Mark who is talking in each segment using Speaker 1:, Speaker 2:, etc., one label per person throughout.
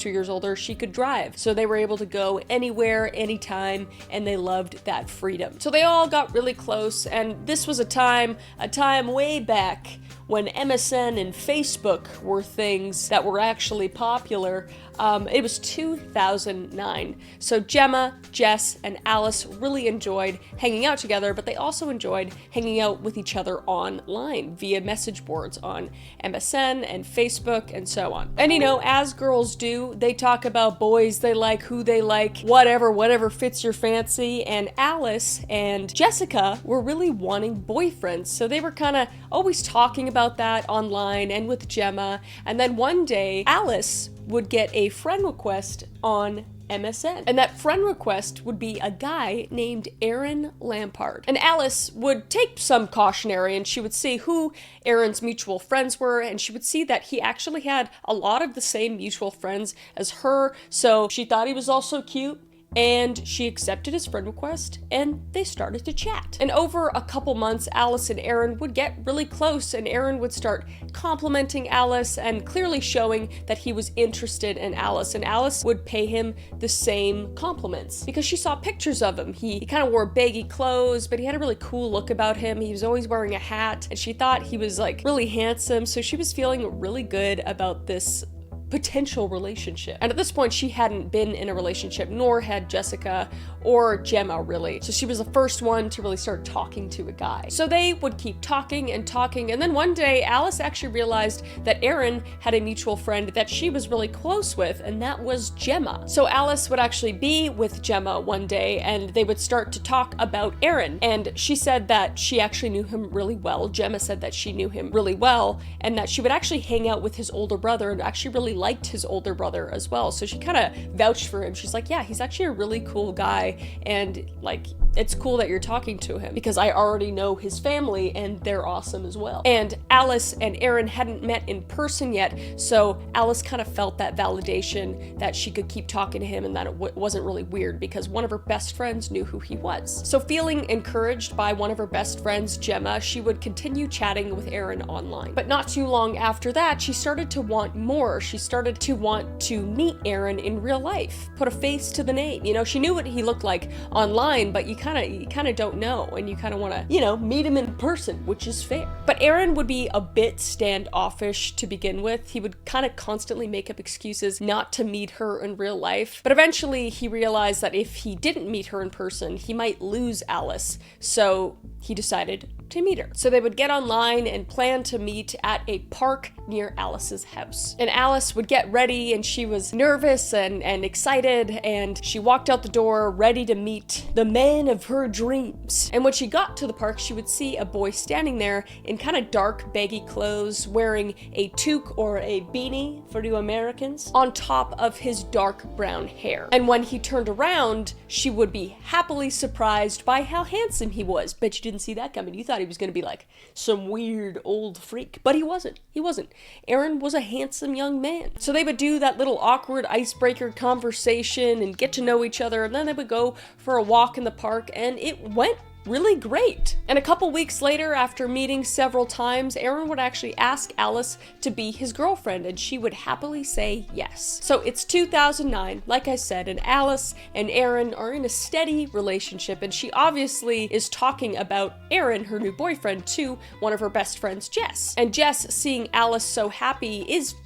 Speaker 1: 2 years older, she could drive. So they were able to go anywhere, anytime, and they loved that freedom. So they all got really close, and this was a time way back when MSN and Facebook were things that were actually popular. It was 2009. So Gemma, Jess, and Alice really enjoyed hanging out together, but they also enjoyed hanging out with each other online via message boards on MSN and Facebook and so on. And as girls do, they talk about boys they like, who they like, whatever fits your fancy. And Alice and Jessica were really wanting boyfriends. So they were kind of always talking about that online and with Gemma. And then one day, Alice would get a friend request on MSN. And that friend request would be a guy named Aaron Lampard. And Alice would take some cautionary and she would see who Aaron's mutual friends were, and she would see that he actually had a lot of the same mutual friends as her. So she thought he was also cute, and she accepted his friend request, and they started to chat. And over a couple months, Alice and Aaron would get really close, and Aaron would start complimenting Alice and clearly showing that he was interested in Alice, and Alice would pay him the same compliments because she saw pictures of him. He kind of wore baggy clothes, but he had a really cool look about him. He was always wearing a hat, and she thought he was like really handsome, so she was feeling really good about this potential relationship. And at this point, she hadn't been in a relationship, nor had Jessica or Gemma really. So she was the first one to really start talking to a guy. So they would keep talking and talking, and then one day Alice actually realized that Aaron had a mutual friend that she was really close with, and that was Gemma. So Alice would actually be with Gemma one day, and they would start to talk about Aaron, and she said that she actually knew him really well. Gemma said that she knew him really well, and that she would actually hang out with his older brother and actually really liked his older brother as well. So she kind of vouched for him. She's like, yeah, he's actually a really cool guy, and like, it's cool that you're talking to him because I already know his family and they're awesome as well. And Alice and Aaron hadn't met in person yet, so Alice kind of felt that validation that she could keep talking to him and that it wasn't really weird because one of her best friends knew who he was. So feeling encouraged by one of her best friends, Gemma, she would continue chatting with Aaron online. But not too long after that, she started to want more. She started to want to meet Aaron in real life, put a face to the name. She knew what he looked like online, but you kind of don't know, and you kind of want to, meet him in person, which is fair. But Aaron would be a bit standoffish to begin with. He would kind of constantly make up excuses not to meet her in real life. But eventually he realized that if he didn't meet her in person, he might lose Alice. So he decided to meet her. So they would get online and plan to meet at a park near Alice's house. And Alice would get ready, and she was nervous and excited, and she walked out the door ready to meet the man of her dreams. And when she got to the park, she would see a boy standing there in kind of dark, baggy clothes, wearing a toque or a beanie for you Americans, on top of his dark brown hair. And when he turned around, she would be happily surprised by how handsome he was. Bet you didn't see that coming. You thought he was going to be like some weird old freak, but he wasn't. Aaron was a handsome young man. So they would do that little awkward icebreaker conversation and get to know each other, and then they would go for a walk in the park, and it went really great. And a couple weeks later, after meeting several times, Aaron would actually ask Alice to be his girlfriend, and she would happily say yes. So it's 2009, like I said, and Alice and Aaron are in a steady relationship, and she obviously is talking about Aaron, her new boyfriend, to one of her best friends, Jess. And Jess, seeing Alice so happy, is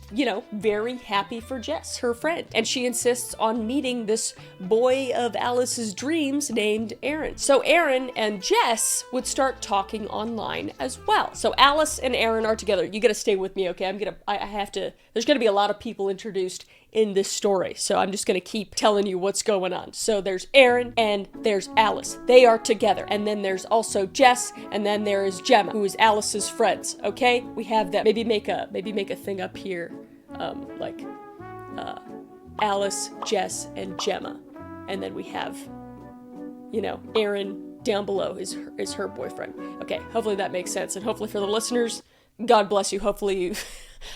Speaker 1: very happy for Jess, her friend. And she insists on meeting this boy of Alice's dreams named Aaron. So Aaron and Jess would start talking online as well. So Alice and Aaron are together. You gotta stay with me, okay? There's gonna be a lot of people introduced in this story, so I'm just gonna keep telling you what's going on. So there's Aaron and there's Alice. They are together. And then there's also Jess, and then there is Gemma, who is Alice's friends, okay? We have them. Maybe make a thing up here, Alice, Jess, and Gemma. And then we have, Aaron down below is her boyfriend. Okay, hopefully that makes sense. And hopefully for the listeners, God bless you. Hopefully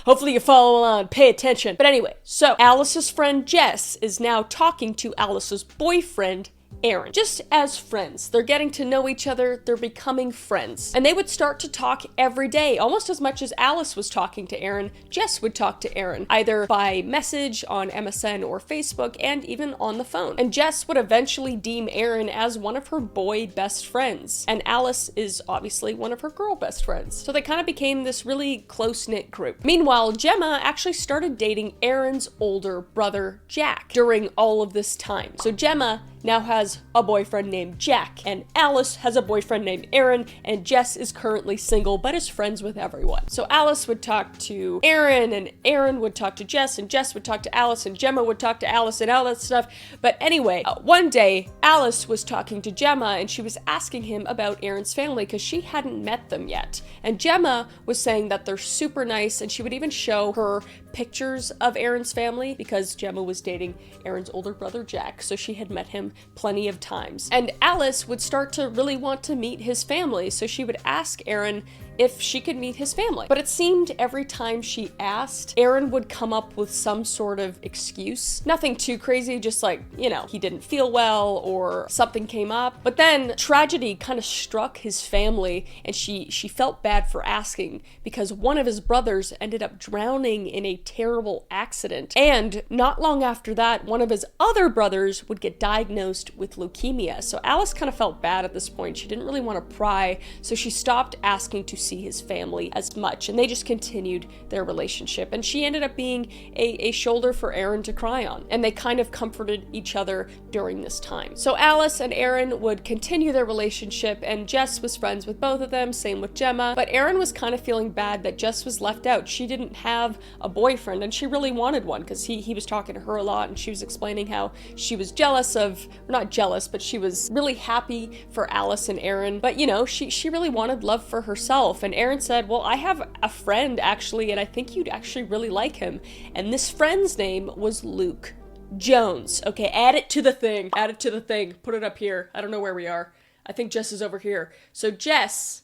Speaker 1: you follow along, pay attention. But anyway, so Alice's friend Jess is now talking to Alice's boyfriend, Aaron, just as friends. They're getting to know each other, they're becoming friends. And they would start to talk every day, almost as much as Alice was talking to Aaron. Jess would talk to Aaron, either by message on MSN or Facebook, and even on the phone. And Jess would eventually deem Aaron as one of her boy best friends. And Alice is obviously one of her girl best friends. So they kind of became this really close-knit group. Meanwhile, Gemma actually started dating Aaron's older brother, Jack, during all of this time. So Gemma now has a boyfriend named Jack, and Alice has a boyfriend named Aaron, and Jess is currently single but is friends with everyone. So Alice would talk to Aaron, and Aaron would talk to Jess, and Jess would talk to Alice, and Gemma would talk to Alice, and all that stuff. But anyway, one day Alice was talking to Gemma, and she was asking him about Aaron's family because she hadn't met them yet. And Gemma was saying that they're super nice, and she would even show her pictures of Aaron's family because Gemma was dating Aaron's older brother Jack, so she had met him plenty of times. And Alice would start to really want to meet his family, so she would ask Aaron if she could meet his family. But it seemed every time she asked, Aaron would come up with some sort of excuse. Nothing too crazy, just like, you know, he didn't feel well or something came up. But then tragedy kind of struck his family, and she felt bad for asking because one of his brothers ended up drowning in a terrible accident. And not long after that, one of his other brothers would get diagnosed with leukemia. So Alice kind of felt bad at this point. She didn't really want to pry, so she stopped asking to see his family as much, and they just continued their relationship. And she ended up being a shoulder for Aaron to cry on, and they kind of comforted each other during this time. So Alice and Aaron would continue their relationship, and Jess was friends with both of them, same with Gemma. But Aaron was kind of feeling bad that Jess was left out. She didn't have a boyfriend, and she really wanted one because he was talking to her a lot, and she was explaining how she was jealous of, not jealous, but she was really happy for Alice and Aaron. But you know, she really wanted love for herself. And Aaron said, well, I have a friend actually, and I think you'd actually really like him. And this friend's name was Luke Jones. Okay, add it to the thing. Add it to the thing. Put it up here. I don't know where we are. I think Jess is over here. So Jess,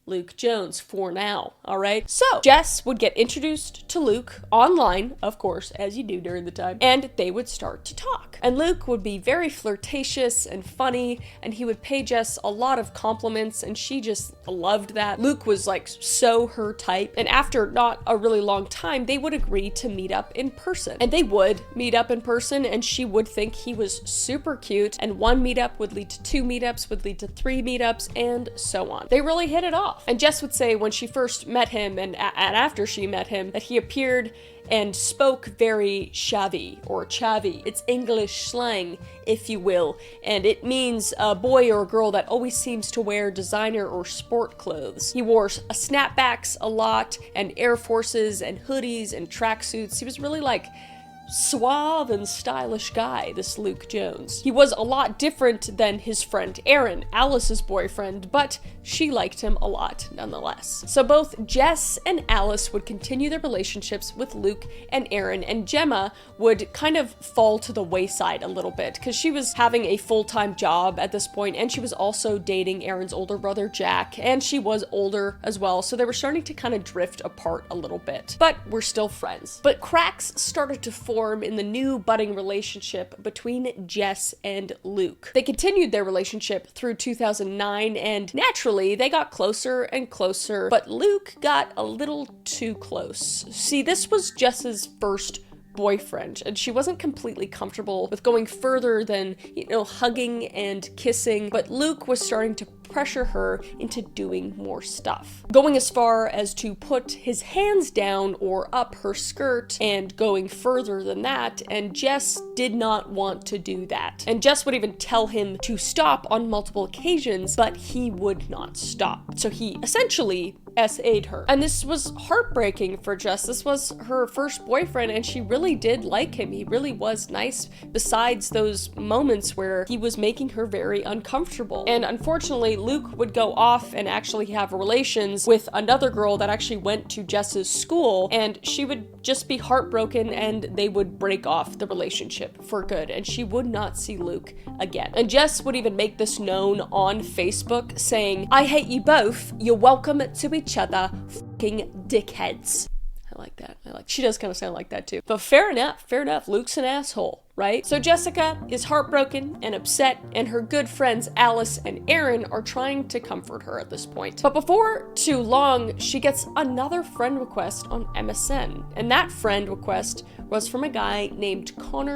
Speaker 1: Luke Jones for now, all right? So Jess would get introduced to Luke online, of course, as you do during the time, and they would start to talk. And Luke would be very flirtatious and funny, and he would pay Jess a lot of compliments, and she just loved that. Luke was like so her type, and after not a really long time, they would agree to meet up in person. And they would meet up in person, and she would think he was super cute, and one meetup would lead to 2 meetups, would lead to 3 meetups, and so on. They really hit it off. And Jess would say when she first met him and after she met him that he appeared and spoke very shabby or chavvy. It's English slang, if you will, and it means a boy or a girl that always seems to wear designer or sport clothes. He wore snapbacks a lot, and Air Forces and hoodies and tracksuits. He was really like suave and stylish guy, this Luke Jones. He was a lot different than his friend Aaron, Alice's boyfriend, but she liked him a lot nonetheless. So both Jess and Alice would continue their relationships with Luke and Aaron, and Gemma would kind of fall to the wayside a little bit because she was having a full-time job at this point, and she was also dating Aaron's older brother Jack, and she was older as well, so they were starting to kind of drift apart a little bit. But we're still friends. But cracks started to form in the new budding relationship between Jess and Luke. They continued their relationship through 2009, and naturally they got closer and closer, but Luke got a little too close. See, this was Jess's first boyfriend, and she wasn't completely comfortable with going further than, you know, hugging and kissing, but Luke was starting to pressure her into doing more stuff, going as far as to put his hands down or up her skirt and going further than that, and Jess did not want to do that. And Jess would even tell him to stop on multiple occasions, but he would not stop. So he essentially SA'd her. And this was heartbreaking for Jess. This was her first boyfriend, and she really did like him. He really was nice, besides those moments where he was making her very uncomfortable. And unfortunately, Luke would go off and actually have relations with another girl that actually went to Jess's school, and she would just be heartbroken, and they would break off the relationship for good, and she would not see Luke again. And Jess would even make this known on Facebook, saying, "I hate you both. You're welcome to each other, fucking dickheads." I like that. She does kind of sound like that too. But fair enough. Luke's an asshole, right? So Jessica is heartbroken and upset, and her good friends Alice and Aaron are trying to comfort her at this point. But before too long, she gets another friend request on MSN, and that friend request was from a guy named Connor